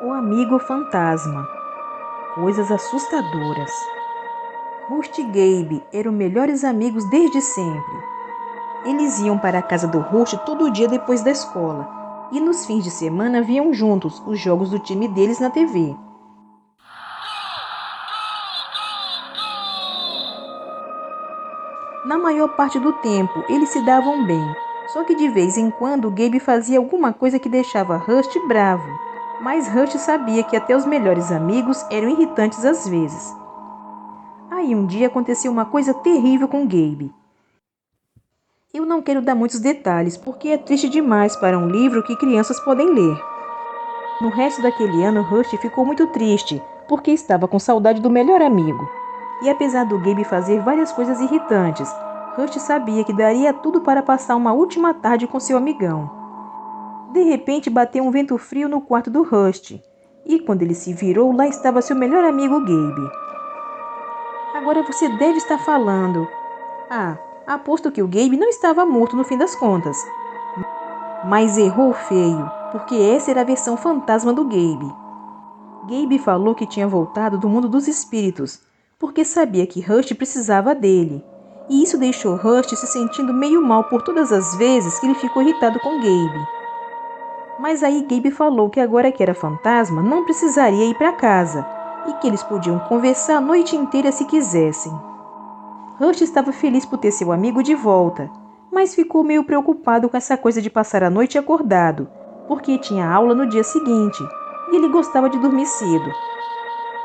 O amigo fantasma. Coisas assustadoras. Rust e Gabe eram melhores amigos desde sempre. Eles iam para a casa do Rust todo dia depois da escola, e nos fins de semana viam juntos os jogos do time deles na TV. Na maior parte do tempo, eles se davam bem, só que de vez em quando Gabe fazia alguma coisa que deixava Rust bravo. Mas Rust sabia que até os melhores amigos eram irritantes às vezes. Aí um dia aconteceu uma coisa terrível com Gabe. Eu não quero dar muitos detalhes, porque é triste demais para um livro que crianças podem ler. No resto daquele ano, Rust ficou muito triste, porque estava com saudade do melhor amigo. E apesar do Gabe fazer várias coisas irritantes, Rust sabia que daria tudo para passar uma última tarde com seu amigão. De repente bateu um vento frio no quarto do Rust, e quando ele se virou, lá estava seu melhor amigo Gabe. Agora você deve estar falando: "Ah, aposto que o Gabe não estava morto no fim das contas." Mas errou feio, porque essa era a versão fantasma do Gabe. Gabe falou que tinha voltado do mundo dos espíritos, porque sabia que Rust precisava dele. E isso deixou Rust se sentindo meio mal por todas as vezes que ele ficou irritado com Gabe. Mas aí Gabe falou que agora que era fantasma, não precisaria ir para casa, e que eles podiam conversar a noite inteira se quisessem. Rust estava feliz por ter seu amigo de volta, mas ficou meio preocupado com essa coisa de passar a noite acordado, porque tinha aula no dia seguinte, e ele gostava de dormir cedo.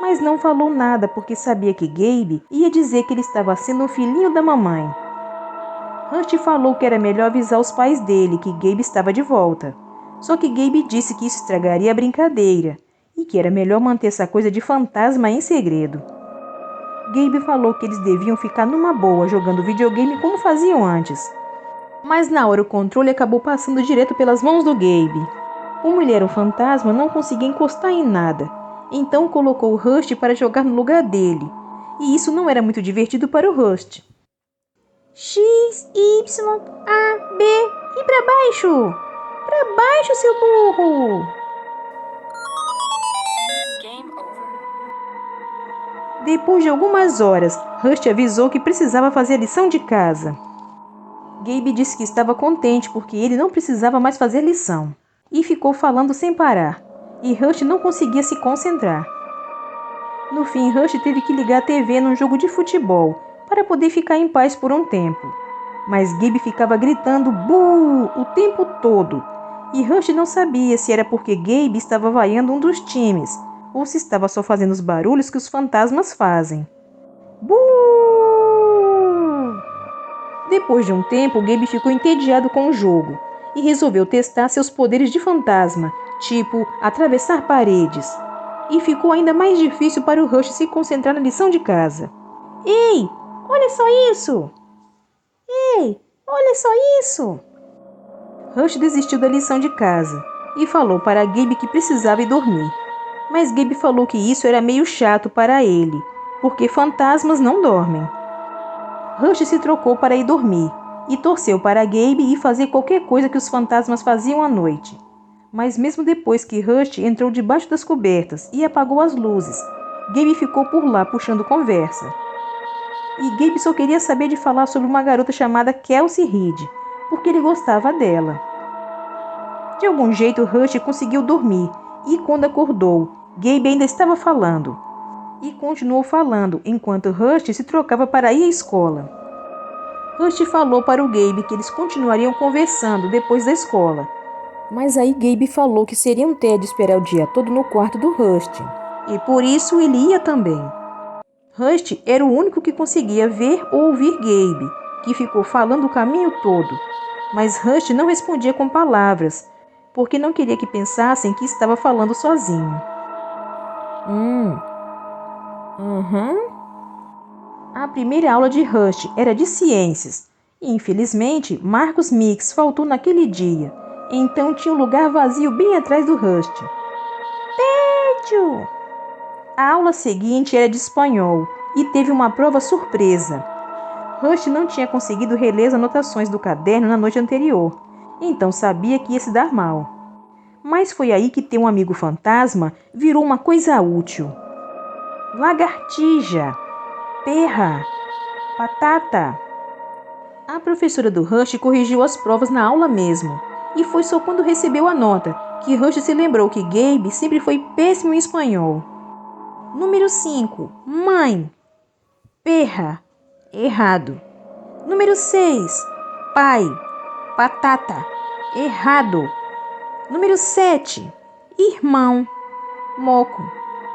Mas não falou nada porque sabia que Gabe ia dizer que ele estava sendo um filhinho da mamãe. Rust falou que era melhor avisar os pais dele que Gabe estava de volta. Só que Gabe disse que isso estragaria a brincadeira, e que era melhor manter essa coisa de fantasma em segredo. Gabe falou que eles deviam ficar numa boa jogando videogame como faziam antes. Mas na hora o controle acabou passando direto pelas mãos do Gabe. Como ele era um fantasma, não conseguia encostar em nada. Então colocou o Rust para jogar no lugar dele. E isso não era muito divertido para o Rust. X, Y, A, B e para baixo! Para baixo, seu burro! Game over. Depois de algumas horas, Rust avisou que precisava fazer a lição de casa. Gabe disse que estava contente porque ele não precisava mais fazer lição. E ficou falando sem parar. E Rust não conseguia se concentrar. No fim, Rust teve que ligar a TV num jogo de futebol para poder ficar em paz por um tempo. Mas Gabe ficava gritando "Buu!" o tempo todo. E Rust não sabia se era porque Gabe estava vaiando um dos times ou se estava só fazendo os barulhos que os fantasmas fazem. "Buu!" Depois de um tempo, Gabe ficou entediado com o jogo e resolveu testar seus poderes de fantasma, tipo atravessar paredes. E ficou ainda mais difícil para o Rust se concentrar na lição de casa. Ei, olha só isso! Ei, olha só isso! Rust desistiu da lição de casa e falou para Gabe que precisava ir dormir. Mas Gabe falou que isso era meio chato para ele, porque fantasmas não dormem. Rust se trocou para ir dormir e torceu para Gabe ir fazer qualquer coisa que os fantasmas faziam à noite. Mas mesmo depois que Rust entrou debaixo das cobertas e apagou as luzes, Gabe ficou por lá puxando conversa. E Gabe só queria saber de falar sobre uma garota chamada Kelsey Reed, porque ele gostava dela. De algum jeito, Rust conseguiu dormir e quando acordou, Gabe ainda estava falando. E continuou falando enquanto Rust se trocava para ir à escola. Rust falou para o Gabe que eles continuariam conversando depois da escola. Mas aí Gabe falou que seria um tédio esperar o dia todo no quarto do Rust. E por isso ele ia também. Rust era o único que conseguia ver ou ouvir Gabe, que ficou falando o caminho todo. Mas Rust não respondia com palavras, porque não queria que pensassem que estava falando sozinho. A primeira aula de Rust era de ciências. E, infelizmente, Marcus Mix faltou naquele dia. Então tinha um lugar vazio bem atrás do Rust. Tédio! A aula seguinte era de espanhol e teve uma prova surpresa. Rust não tinha conseguido reler as anotações do caderno na noite anterior, então sabia que ia se dar mal. Mas foi aí que ter um amigo fantasma virou uma coisa útil. Lagartija, perra, batata. A professora do Rush corrigiu as provas na aula mesmo. E foi só quando recebeu a nota que Rush se lembrou que Gabe sempre foi péssimo em espanhol. Número 5. Mãe. Perra. Errado. Número 6. Pai. Batata. Errado. Número 7. Irmão. Moco.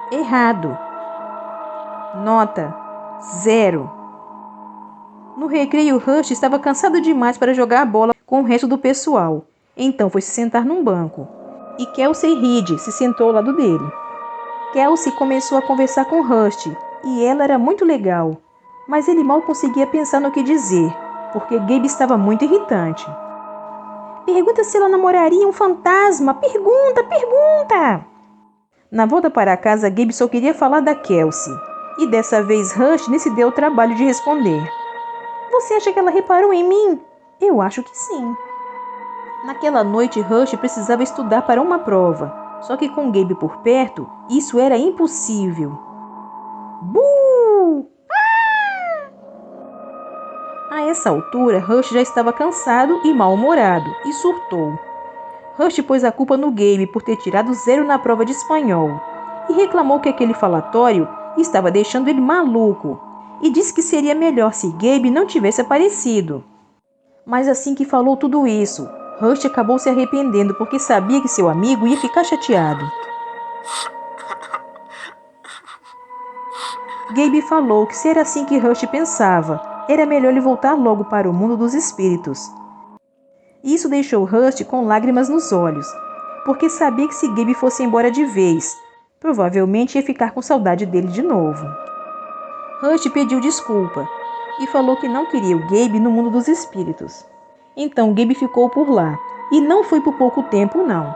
Errado. Nota 0. No recreio, Rush estava cansado demais para jogar a bola com o resto do pessoal. Então foi se sentar num banco. E Kelsey Reed se sentou ao lado dele. Kelsey começou a conversar com Rush e ela era muito legal. Mas ele mal conseguia pensar no que dizer, porque Gabe estava muito irritante. Pergunta se ela namoraria um fantasma. Pergunta! Na volta para casa, Gabe só queria falar da Kelsey. E dessa vez Rush nem se deu o trabalho de responder. Você acha que ela reparou em mim? Eu acho que sim. Naquela noite, Rush precisava estudar para uma prova. Só que com Gabe por perto, isso era impossível. Buh! A essa altura, Rush já estava cansado e mal-humorado e surtou. Rush pôs a culpa no Gabe por ter tirado 0 na prova de espanhol e reclamou que aquele falatório estava deixando ele maluco e disse que seria melhor se Gabe não tivesse aparecido. Mas assim que falou tudo isso, Rush acabou se arrependendo porque sabia que seu amigo ia ficar chateado. Gabe falou que se era assim que Rush pensava, era melhor ele voltar logo para o mundo dos espíritos. Isso deixou Rush com lágrimas nos olhos, porque sabia que se Gabe fosse embora de vez, provavelmente ia ficar com saudade dele de novo. Rush pediu desculpa e falou que não queria o Gabe no mundo dos espíritos. Então Gabe ficou por lá, e não foi por pouco tempo não.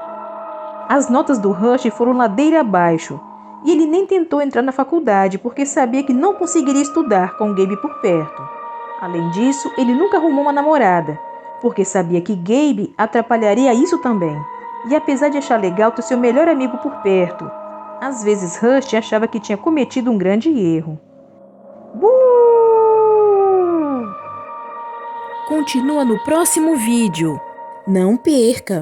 As notas do Rush foram ladeira abaixo, e ele nem tentou entrar na faculdade porque sabia que não conseguiria estudar com Gabe por perto. Além disso, ele nunca arrumou uma namorada, porque sabia que Gabe atrapalharia isso também. E apesar de achar legal ter seu melhor amigo por perto, às vezes Rush achava que tinha cometido um grande erro. Continua no próximo vídeo. Não perca!